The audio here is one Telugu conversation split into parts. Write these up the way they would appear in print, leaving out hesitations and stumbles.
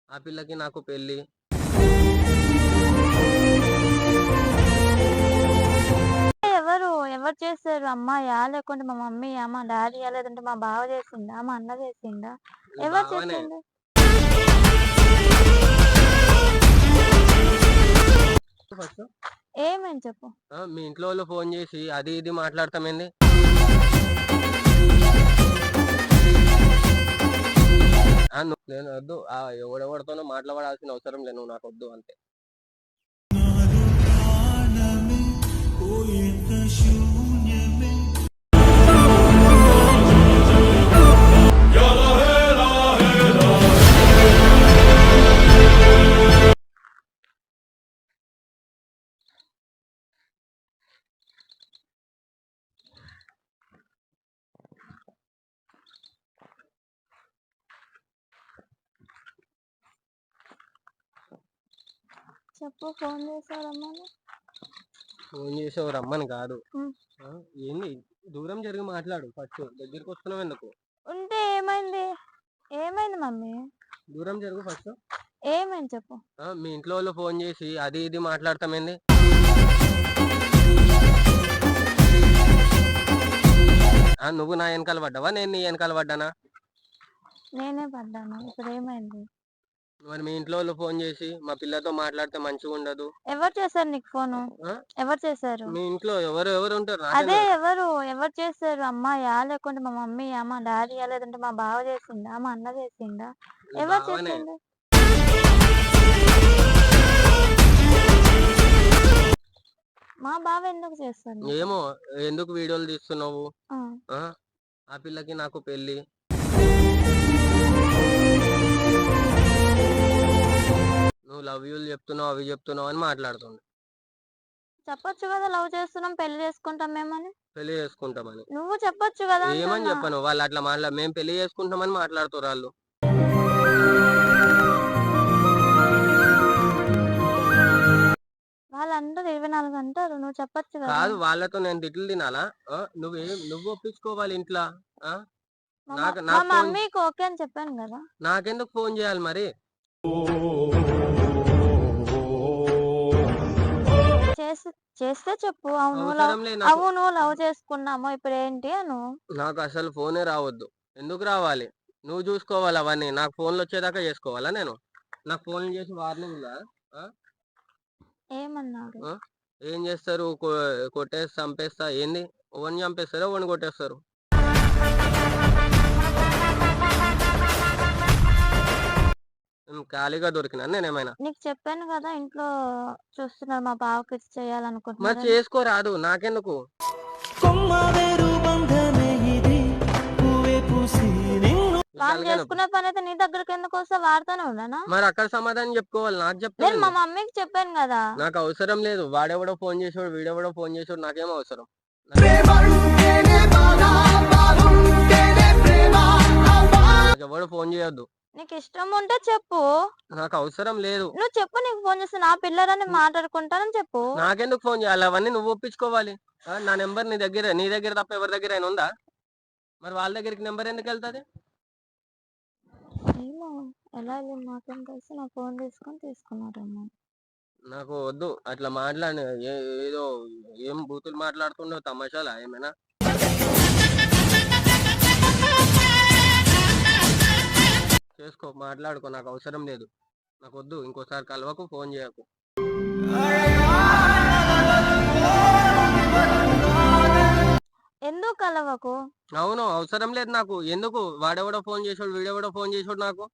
ఆ పిల్లకి నాకు పెళ్లి. ఎవరు? ఎవరు చేసారు? అమ్మాయా? లేకుంటే మా మమ్మీయా? మా డ్యాడీయా? లేదంటే మా బావ చేసిండా? మా అన్న చేసిండా? మీ ఎవరు బావనే. చేసిండు? ఫస్ట్ ఏమైంది చెప్పు? మీ ఇంట్లో వాళ్ళు ఫోన్ చేసి అది ఇది మాట్లాడతామేంది? నేను వద్దు. ఎవడెవడితోనో మాట్లాడాల్సిన అవసరం లేదు. నువ్వు నాకు వద్దు అంతే. చెప్పు, ఫోన్ చేసావు రమ్మని. ఫోన్ చేసావు రమ్మని కాదు. ఉమ్. ఏంది? దూరం జరిగి మాట్లాడు. ఫస్ట్ దగ్గరికి వస్తున్నావు ఎందుకు? ఉంటే ఏమైంది? ఏమైంది మమ్మీ? దూరం జరుగు ఫస్ట్. ఏమైంది చెప్పు? మీ ఇంట్లో వాళ్ళు ఫోన్ చేసి అది ఇది మాట్లాడతామేంది? నువ్వు నా వెనకాల పడ్డావా, నేను నీ వెనకాల పడ్డానా? నేనే పడ్డాను. ఇప్పుడు ఏమైంది? మరి మీ ఇంట్లో వాళ్ళు ఫోన్ చేసి మా పిల్లతో మాట్లాడితే మంచిగా ఉండదు. ఎవరు చేశారు నీకు ఫోను? ఎవరు చేశారు? మీ ఇంట్లో ఎవరు ఎవరు ఉంటారు? అదే ఎవరు? ఎవరు చేశారు? అమ్మాయా? లేకుంటే మా మమ్మీయా? మా డ్యాడీయా? లేదంటే మా బావ చేసిండా? మా అన్న చేసిండా? ఎవరు బావనే. చేసిండు? మా బావ ఎందుకు చేస్తాడు నీకు? ఏమో ఎందుకు వీడియోలు తీస్తున్నావు? ఆ. ఆ పిల్లకి నాకు పెళ్లి. నువ్వు లవ్ యూలు చెప్తున్నావు, అవి చెప్తున్నావు అని మాట్లాడుతుంది. చెప్పొచ్చు కదా, లవ్ చేస్తున్నాం, పెళ్లి చేసుకుంటాం మేమని. పెళ్లి చేసుకుంటామని నువ్వు చెప్పొచ్చు కదా ఏమని అంటున్నా. చెప్పను? వాళ్ళు అట్లా మేము పెళ్లి చేసుకుంటామని మాట్లాడుతారు వాళ్ళు. వాళ్ళంటారు 24 అంటారు, నువ్వు చెప్పొచ్చు కదా. కాదు, వాళ్ళతో నేను తిట్లు తినాలా? నువ్వు ఒప్పించుకోవాలి ఇంట్లో. మా మమ్మీకి ఓకే అని చెప్పాను కదా. నాకెందుకు ఫోన్ చేయాలి మరి? చేస్తే చెప్పు. అవసరం లేదు నాకు. అవును లవ్ చేసుకున్నాము, ఇప్పుడు ఏంటి అను. నాకు అసలు ఫోనే రావద్దు. ఎందుకు రావాలి? నువ్వు చూసుకోవాలి అవన్నీ. నాకు ఫోన్లు వచ్చేదాకా చేసుకోవాలా నేను? నాకు ఫోన్లు చేసి వార్నింగ్ ఉందా? ఏమన్నాడు? ఏం చేస్తారు? కొట్టేసి చంపేస్తా ఏంది? ఓవని చంపేస్తారా, ఓవని కొట్టేస్తారు? ఖాళీగా దొరికినా నేనేమైనా? నీకు చెప్పాను కదా, ఇంట్లో చూస్తున్నారు, మా బావకి మరి చేయాలనుకుంటున్నారు. చేసుకోరాదు, నాకెందుకు? వాళ్ళు చేసుకున్న పని అయితే నీ దగ్గరికి ఎందుకు వస్తే వాడుతూనే ఉన్నానా? మరి అక్కడ సమాధానం చెప్పుకోవాలి. నాకు నేను చెప్తాను. మా మమ్మీకి చెప్పాను కదా. నాకు అవసరం లేదు. వాడెవడో ఫోన్ చేసాడు, వీడెవడో ఫోన్ చేసాడు, నాకేం అవసరం? ఎవడో ఫోన్ చేయొద్దు. నీకు ఇష్టం ఉంటే చెప్పు. నాకు అవసరం లేదు. నువ్వు చెప్పు, నీకు ఫోన్ చేస్తే నా పిల్లలని మాట్లాడుకుంటానని చెప్పు. నాకెందుకు ఫోన్ చేయాలి? అవన్నీ నువ్వు ఒప్పించుకోవాలి. నా నెంబర్ నీ దగ్గర తప్ప ఎవరి దగ్గర అయినా ఉందా? మరి వాళ్ళ దగ్గరికి నెంబర్ ఎందుకు వెళ్తుంది? ఏమో ఎలా మాకేం తెలుసు, నా ఫోన్ తీసుకున్నారేమో. నాకు వద్దు అట్లా మాట్లాడి. ఏదో ఏం బూతులు మాట్లాడుతుండవు, తమాషాలా ఏమైనా? చేసుకో, మాట్లాడుకో, నాకు అవసరం లేదు. నాకు వద్దు. ఇంకోసారి కలవకు, ఫోన్ చేయకు. ఎందుకు కలవకు? అవును, అవసరం లేదు నాకు. ఎందుకు? వాడెవడో ఫోన్ చేసాడు, వీడెవడో ఫోన్ చేసాడు. నాకు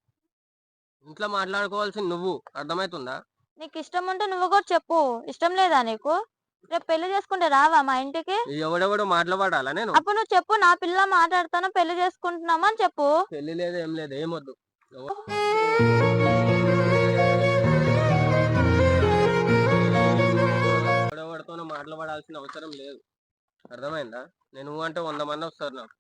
ఇంట్లో మాట్లాడుకోవాల్సింది నువ్వు. అర్థమవుతుందా? నీకు ఇష్టం ఉంటే నువ్వు కూడా చెప్పు. ఇష్టం లేదా నీకు? రేపు పెళ్లి చేసుకుంటే రావా మా ఇంటికి? ఎవడెవడో మాట్లాడాలా నేను? అప్పుడు నువ్వు చెప్పు, నా పిల్ల మాట్లాడతాను, పెళ్లి చేసుకుంటున్నామా అని చెప్పు. పెళ్లి లేదు, ఏం లేదు, ఏమొద్దు. ఎవడెవడితోనో మాట్లాడాల్సిన అవసరం లేదు. అర్థమైందా? నేను అంటే 100 మంది వస్తారు నాకు.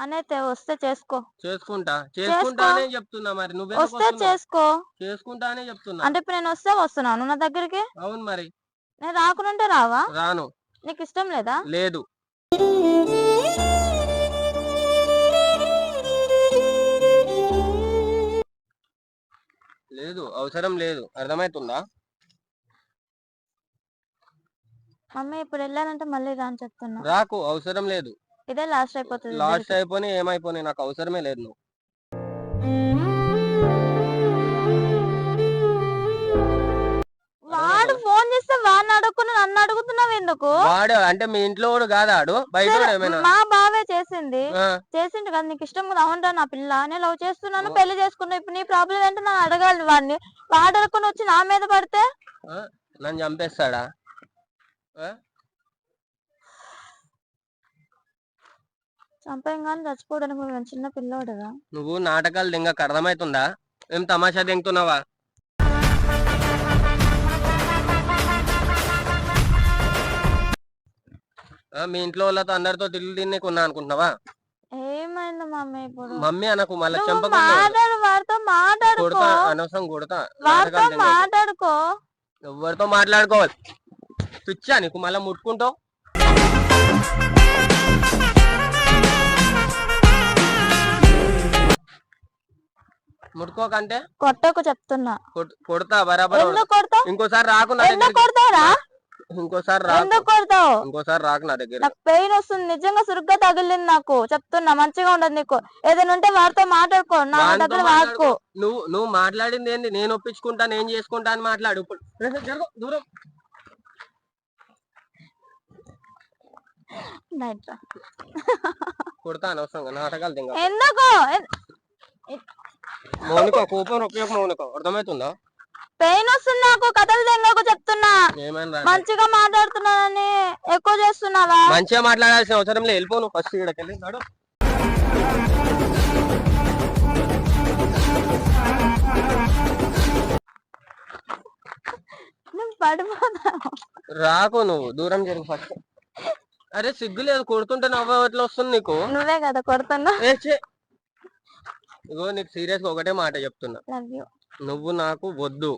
అనైతే వస్తే చేసుకుంటా చేసుకుంటానే చెప్తున్నా. మరి వస్తే చేసుకుంటానే చెప్తున్నా. అంటే ఇప్పుడు నేను వస్తున్నాను నా దగ్గరికి. అవును, మరి నేను రాకుండా రావా? రాను. నీకు ఇష్టం లేదా? లేదు. లేదు, అవసరం లేదు, అర్థమవుతుందా? మమ్మీ ఇప్పుడు వెళ్ళాలంటే మళ్ళీ రా అని చెప్తున్నా. రాకు, అవసరం లేదు. ఇదే లాస్ట్ అయిపోతుంది లాస్ట్ అయిపోయి ఏమైపోయి నాకు అవసరమే లేదు నువ్వు. వాడు ఫోన్ చేస్తే వాడిని అడుగుకుని నన్ను అడుగుతున్నావు ఎందుకు? వాడు అంటే మీ ఇంట్లో వాడు కాదా? ఆడు బయట మా బావే చేసింది కదా, నీకు ఇష్టం కదా? అవునరా నా పిల్ల, నేను లవ్ చేస్తున్నాను, పెళ్లి చేసుకున్నా, ఇప్పుడు నీ ప్రాబ్లం ఏంటో నన్ను అడగాలి. వాడిని వాడు అడుగుని వచ్చి నా మీద పడితే నన్ను చంపేస్తాడా? చంపేం కానీ చచ్చిపోవడానికి చిన్న పిల్లోడుగా. నువ్వు నాటకాలు దింగకు, అర్థమవుతుందా? ఏం తమాషా దింగుతున్నావా? మీ ఇంట్లో వాళ్ళతో అందరితో తిల్లు తిన్నే కొన్నా అనుకుంటున్నావా? ఏమైంది మమ్మీ ఇప్పుడు? మమ్మీ అనకు, మళ్ళీ వాడితో మాట్లాడుకో, అనవసరం కొడతా. మాట్లాడుకో, ఎవరితో మాట్లాడుకోవాలి? పిచ్చా నీకు? మళ్ళీ ముట్టుకుంటావు. ముట్టుకోకంటే కొట్టకు చెప్తున్నా. కొడతా బరాబర్. ఇంకోసారి రాకు నా దగ్గర. ఇంకోసారి రాకు నా దగ్గర. నాకు పెయిన్ వస్తుంది నిజంగా, సురుగ్గా తగిలింది నాకు, చెప్తున్నా. మంచిగా ఉండదు నీకు. ఏదైనా ఉంటే వాడితో మాట్లాడుకో, నా దగ్గర వాడుకో. నువ్వు మాట్లాడింది ఏంది? నేను ఒప్పించుకుంటా, నేను చేసుకుంటా అని మాట్లాడు. దూరం కొడతా అనవసరంగా నాటకాలు దింగ. ఎందుకు మౌనిక? కోపం ఉపయోగం మౌనిక, అర్థమవుతుందా? పెయిన్ వస్తుంది నాకు, కథలు తెంగకు చెప్తున్నా. మంచిగా మాట్లాడుతున్నానని ఎక్కువ చేస్తున్నావా? మంచిగా మాట్లాడాల్సిన అవసరం లేదు, వెళ్ళిపోను ఫస్ట్ ఇక్కడికి వెళ్ళి. నువ్వు పడిపోతావు. రాకు, నువ్వు దూరం జరుగు ఫస్ట్. అరే సిగ్గు లేదు, కొడుతుంటే నవ్వు ఎట్లా వస్తుంది నీకు? నువ్వే కదా కొడుతున్నా. ఇగో నీకు సీరియస్ గా ఒకటే మాట చెప్తున్నా, నువ్వు నాకు వద్దు.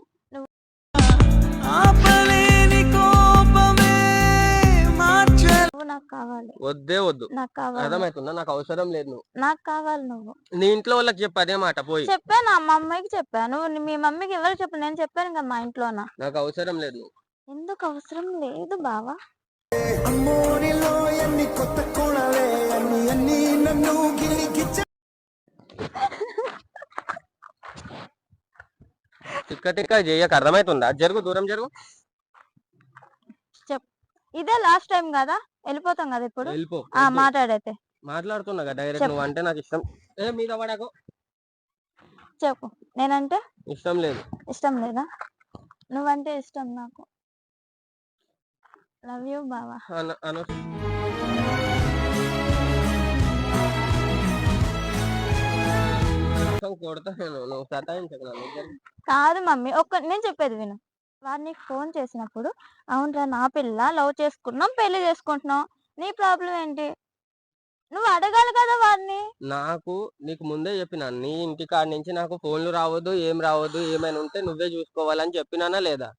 నాకు కావాలి. వద్దే వద్దు, నాకు కావాలి. అర్థమవుతుందా? నాకు అవసరం లేదు, నువ్వు నాకు కావాలి. నువ్వు నీ ఇంట్లో వాళ్ళకి చెప్పు అదే మాట. పోయి చెప్పాను, మా అమ్మాయికి చెప్పాను. మీ మమ్మీకి ఎవరు చెప్పు? నేను చెప్పాను కదా మా ఇంట్లోనా. నాకు అవసరం లేదు. ఎందుకు అవసరం లేదు బావా? తిక్క తిక్క చేయక, అర్థమవుతుందా? జరుగు, దూరం జరుగు. ఇదే లాస్ట్ టైం కదా, వెళ్ళిపోతాం కదా ఇప్పుడు. వెళ్ళిపో. మాట్లాడైతే మాట్లాడుతున్నా కదా డైరెక్ట్. నువ్వు అంటే నాకు ఇష్టం. మీద పడకు. చెప్పు. నేనంటే ఇష్టం లేదు. ఇష్టం లేదా? నువ్వంటే ఇష్టం నాకు. లవ్ యూ బావా. కాదు మమ్మీ, నేను చెప్పేది విను. వాడు నీకు ఫోన్ చేసినప్పుడు, అవునరా నా పిల్ల, లవ్ చేసుకున్నాం, పెళ్లి చేసుకుంటున్నాం, నీ ప్రాబ్లం ఏంటి? నువ్వు అడగాలి కదా వాడిని. నాకు నీకు ముందే చెప్పినా, నీ ఇంటి కాడ నుంచి నాకు ఫోన్లు రావద్దు, ఏం రావద్దు, ఏమైనా ఉంటే నువ్వే చూసుకోవాలని చెప్పినానా లేదా?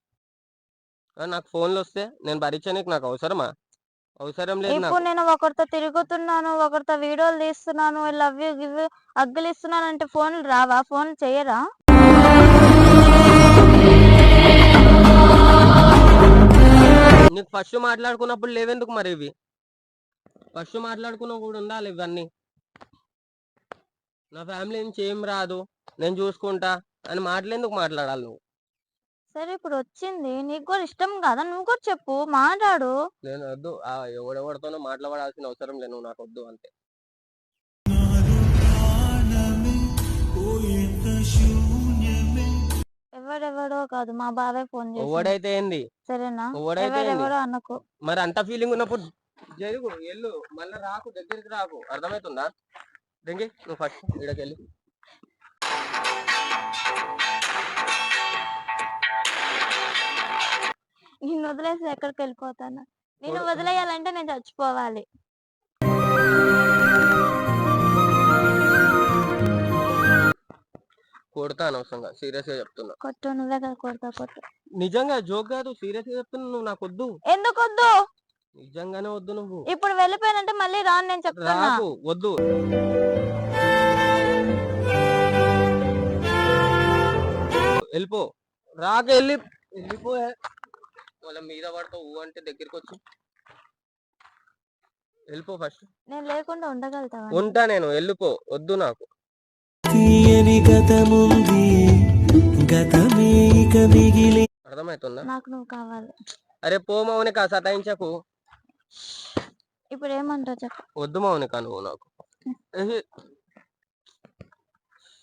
నాకు ఫోన్లు వస్తే నేను భరించడానికి నాకు అవసరమా? అవసరం లేదు. ఇప్పుడు నేను ఒకరితో తిరుగుతున్నాను, ఒకరితో వీడియోలు తీస్తున్నాను, లవ్ యూ గివ్ అగ్గులు ఇస్తున్నాను అంటే ఫోన్లు రావా? ఫోన్లు చేయరా? నీకు ఫస్ట్ మాట్లాడుకున్నప్పుడు లేవెందుకు మరి? ఇవి ఫస్ట్ మాట్లాడుకున్నా కూడా ఉండాలి ఇవన్నీ. నా ఫ్యామిలీ నుంచి ఏం రాదు, నేను చూసుకుంటా అని మాట్లాడేందుకు మాట్లాడాలి నువ్వు? సరే ఇప్పుడు వచ్చింది, నీకు కూడా ఇష్టం కదా, నువ్వు కూడా చెప్పు, మాట్లాడు. నేను వద్దు, ఎవడెవడితోనో మాట్లాడాల్సిన అవసరం లేదు, నువ్వు నాకు వద్దు అంతే. ఎవడెవడో కాదు, మా బాబాయ్ ఫోన్ చేసి. ఎవడైతే ఏంది? సరేనా? ఎవడెవడో అనకు. మరి అంత ఫీలింగ్ ఉన్నప్పుడు జరుగు, ఎల్లు, మళ్ళీ రాకు, దగ్గరికి రాకు. అర్థమవుతుందా? దెంగి నువ్వు ఫస్ట్ ఇక్కడికెళ్ళి. నిన్ను వదిలేసి ఎక్కడికి వెళ్ళిపోతాను? నిన్ను వదిలేయాలంటే నేను చచ్చిపోవాలి. కొడతా అనవసరంగా, సీరియస్ గా చెప్తున్నా. కొట్టు, నువ్వే కదా కొడతా. కొట్టు. నిజంగా జోక్ కాదు, సీరియస్ గా చెప్తున్నా. నువ్వు నాకు వద్దు. ఎందుకు వద్దు? నిజంగానే వద్దు. నువ్వు ఇప్పుడు వెళ్ళిపోయానంటే మళ్ళీ రాను, నేను చెప్తున్నా. వద్దు. వెళ్ళిపో వెళ్ళిపోయే వాళ్ళ మీద పడతావు అంటే దగ్గరికి వచ్చి వెళ్ళిపో ఫస్ట్. నేను లేకుండా ఉండగలుగుతావా? ఉంటా నేను, వెళ్ళిపో, వద్దు నాకు. అర్థమవుతుందా? నాకు నువ్వు కావాలి. అరే పో మౌనిక, సతాయించకు. ఇప్పుడు ఏమంటావు చెప్పు. వద్దు మౌనిక నువ్వు నాకు.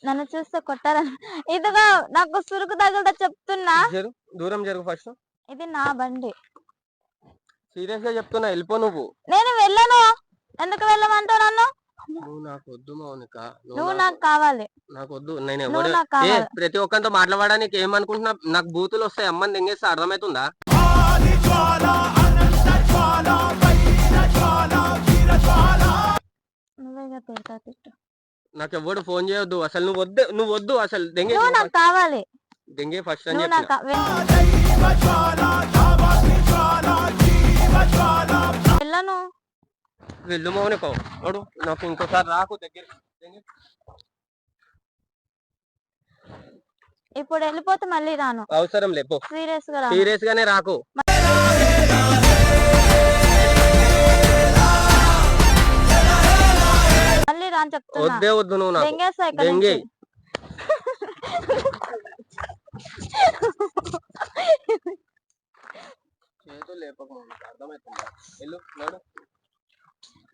నన్ను చూస్తే కొట్టాలని ఇదిగా నాకు సురుకు తగులుతా చెప్తున్నా. దూరం జరుగు ఫస్ట్. ఇది నా బండి. సీరియస్ గా చెప్తున్నా, వెళ్ళిపో నువ్వు. నేను వెళ్ళను. ఎందుకు వెళ్ళమంటావు నన్ను? నువ్వు నాకు వద్దు మౌనిక. నువ్వు నాకు కావాలి. నాకు వద్దు. నేను ప్రతి ఒక్కరితో మాట్లాడడానికి ఏమనుకుంటున్నా, నాకు బూతులు వస్తాయి, అమ్మని దెంగేస్తే అర్థమవుతుందా? నువ్వేగా తిడతా తిట్టు. నాకు ఎవడు ఫోన్ చేయొద్దు అసలు. నువ్వు వద్దు అసలు. దెంగే నాకు కావాలి. దెంగే ఫస్ట్ అని వెళ్ళను. వెళ్ళు మౌనిక. నాకు ఇంకోసారి రాకు దగ్గర. ఇప్పుడు వెళ్ళిపోతే మళ్ళీ రాను. అవసరం లేపో. సీరియస్ గానే రాకు. మళ్ళీ రాను చెప్తున్నా. వద్దే వద్దు నువ్వు నాకు. దెంగే.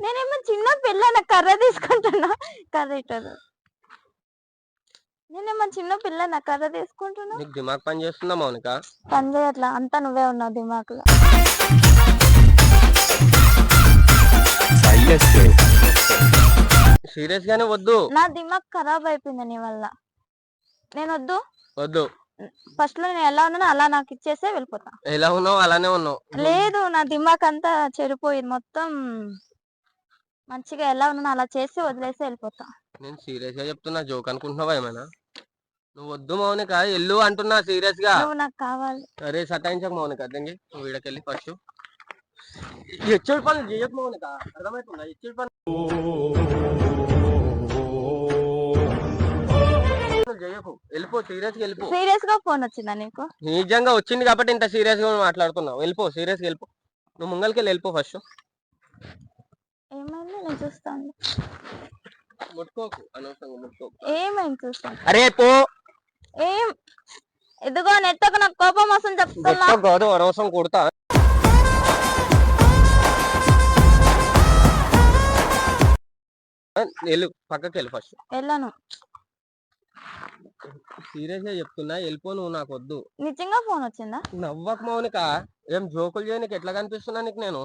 నేనేమో చిన్న పిల్ల, నాకు కర్ర తీసుకుంటున్నా. కర్ర ఇట్టదు. నేనేమో చిన్న పిల్ల, నాకు కర్ర తీసుకుంటున్నా. నీకు దిమాగ్ పని చేస్తుందా మౌనిక? పని చేయట్లా, అంతా నువ్వే ఉన్నావు దిమాగ్ లో. సీరియస్ గానే వద్దు. నా దిమాగ్ ఖరాబ్ అయిపోయింది నీ వల్ల. నేను వద్దు. ఫస్ట్ లో నేను ఎలా ఉన్నానో అలా నాకు ఇచ్చేసే వెళ్ళిపోతా. ఎలా ఉన్నావు అలానే ఉన్నావు. లేదు, నా దిమాగ్ అంతా చెడిపోయింది మొత్తం. మంచిగా ఎలా ఉన్నానో అలా చేసి వదిలేసి వెళ్ళిపోతా. నేను సీరియస్ గా చెప్తున్నా, జోక్ అనుకుంటున్నావా ఏమైనా? నువ్వు వద్దు మౌనిక, ఎల్లు అంటున్నా సీరియస్ గా. నువ్వు నాకు కావాలి. అరే సతాయించక మౌనిక. అర్థంగా నువ్వు వీడకెళ్ళి ఫస్ట్. హెచ్చుడు పనులు చేయకు మౌనిక, అర్థమవుతుందా? హెచ్చుడు పనులు చేయకు, వెళ్ళిపో. సీరియస్ గా వెళ్ళిపో. సీరియస్ గా ఫోన్ వచ్చిందా నీకు? నిజంగా వచ్చింది కాబట్టి ఇంత సీరియస్ గా మాట్లాడుతున్నావు. వెళ్ళిపో, సీరియస్ గా వెళ్ళిపో. నువ్వు ముంగల్కెళ్ళి వెళ్ళిపో ఫస్ట్. ఏమైంది? నేను చూస్తాను. ముట్టుకోకు, అనవసరంగా ముట్టుకోకు. ఏమైంది చూస్తాను. అరే పో. ఏం ఇదిగో నెట్టకు, నాకు కోపం వస్తుంది చెప్తున్నా. కాదు, అనవసరం కొడతా. వెళ్ళు, పక్కకి వెళ్ళి ఫస్ట్. వెళ్ళను. సీరియస్ గా చెప్తున్నా, వెళ్ళిపో నువ్వు, నాకు వద్దు. నిజంగా ఫోన్ వచ్చిందా? నవ్వక మౌనిక. ఏం జోకులు చేయడానికి ఎట్లా కనిపిస్తున్నా నీకు నేను?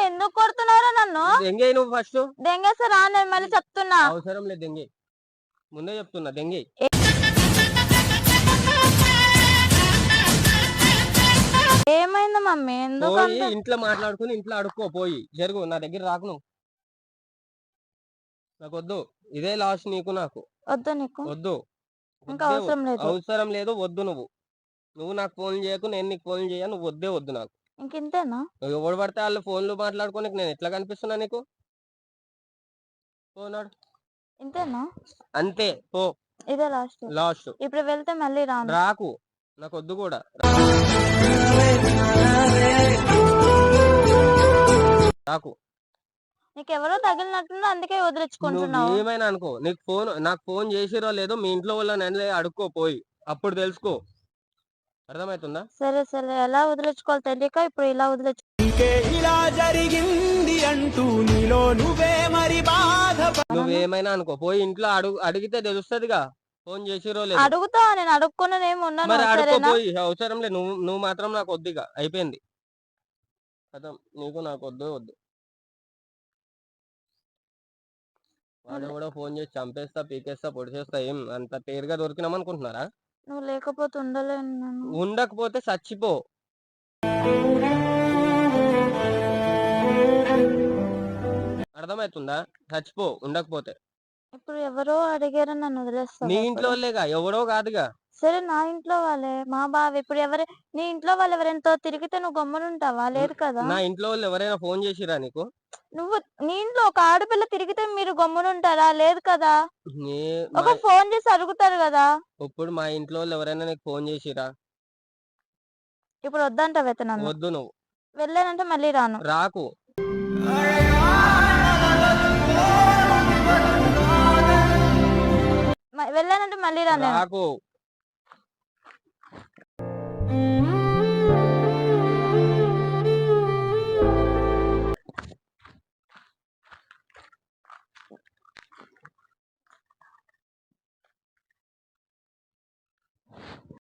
ఎందుకు కొడుతున్నారా నన్ను? దెంగే నువ్వు ఫస్ట్. దెంగేస్తే రా, నేను మళ్ళీ చెప్తున్నా. అవసరం లేదు, దెంగే. ముందే చెప్తున్నా, దెంగే. ఏమైంది మమ్మీ? ఎందుకు ఇంట్లో మాట్లాడుకుని ఇంట్లో అడుక్కో. పోయి జరుగు, నా దగ్గర రాకు నువ్వు. నాకు వద్దు. ఇదే లాస్ట్ నీకు నాకు. వద్దు. నీకు వద్దు. ఇంకా అవసరం లేదు, వద్దు. నువ్వు నాకు ఫోన్ చేయకు, నేను నీకు ఫోన్ చేయ. నువ్వు వద్దు నాకు. ఇంకింతేనా? ఎవడు పడితే వాళ్ళు ఫోన్లు మాట్లాడుకోనికి నేను ఎట్లా కనిపిస్తున్నా నీకు? పోనాడు. ఇంతేనా? అంతే, పో. ఇదే లాస్ట్. ఇప్పుడు వెళ్తే మళ్ళీ రాకు, నాకు వద్దు కూడా. రాకు. నీకెవరో తగిలినట్టున్నా, అందుకే వదిలించుకుంటున్నావు. ఏమైనా అనుకో, నాకు ఫోన్ చేసిరో లేదో మీ ఇంట్లో వాళ్ళని అడుక్కో పోయి, అప్పుడు తెలుసుకో. అర్థమవుతుందా? సరే సరే, ఎలా వదిలించుకోవాలి తెలియక ఇప్పుడు ఇలా ఇలా జరిగింది అంటూ నీలో నువ్వే మరి బాధ. నువ్వేమైనా అనుకో, పోయి ఇంట్లో అడిగితే తెలుస్తదిగా ఫోన్ చేసిరో లేదు. అడుగుతా, నేను అడుక్కునేమో ఉన్నాను. మరి అడుక్కోపోయి, అవసరం లేదు. నువ్వు మాత్రం నాకు వద్దుగా, అయిపోయింది. నీకు నాకు వద్దు. వాడు కూడా ఫోన్ చేసి చంపేస్తా, పీకేస్తా, పొడిచేస్తా. ఏం అంత తేరుగా దొరికినామనుకుంటున్నారా? నువ్వు లేకపోతే ఉండలేను. ఉండకపోతే చచ్చిపో. అర్థమవుతుందా? చచ్చిపో ఉండకపోతే. ఇప్పుడు ఎవరో అడిగారని నన్ను వదిలేస్తా. నీ ఇంట్లో వాళ్ళేగా, ఎవరో కాదుగా. సరే నా ఇంట్లో వాళ్ళే మా బావ ఇప్పుడు నీ ఇంట్లో వాళ్ళు ఎవరైనా తిరిగితే నువ్వు గమ్మునుంటావా? లేదు కదా. నా ఇంట్లో వాళ్ళు ఎవరైనా ఫోన్ చేసిరా నీకు? నువ్వు నీ ఇంట్లో ఒక ఆడపిల్ల తిరిగితే మీరు గమ్మునుంటారా? లేదు కదా. నే- ఒక మా- ఫోన్ చేసి అడుగుతారు కదా. ఇప్పుడు మా ఇంట్లో వాళ్ళు ఎవరైనా నీకు ఫోన్ చేసిరా? ఇప్పుడు వద్దంటావు నన్ను. వద్దు, నువ్వు వెళ్ళానంటే మళ్ళీ రాను. రాకు. వెళ్ళానంటే మళ్ళీ రాను నేను. రాకు.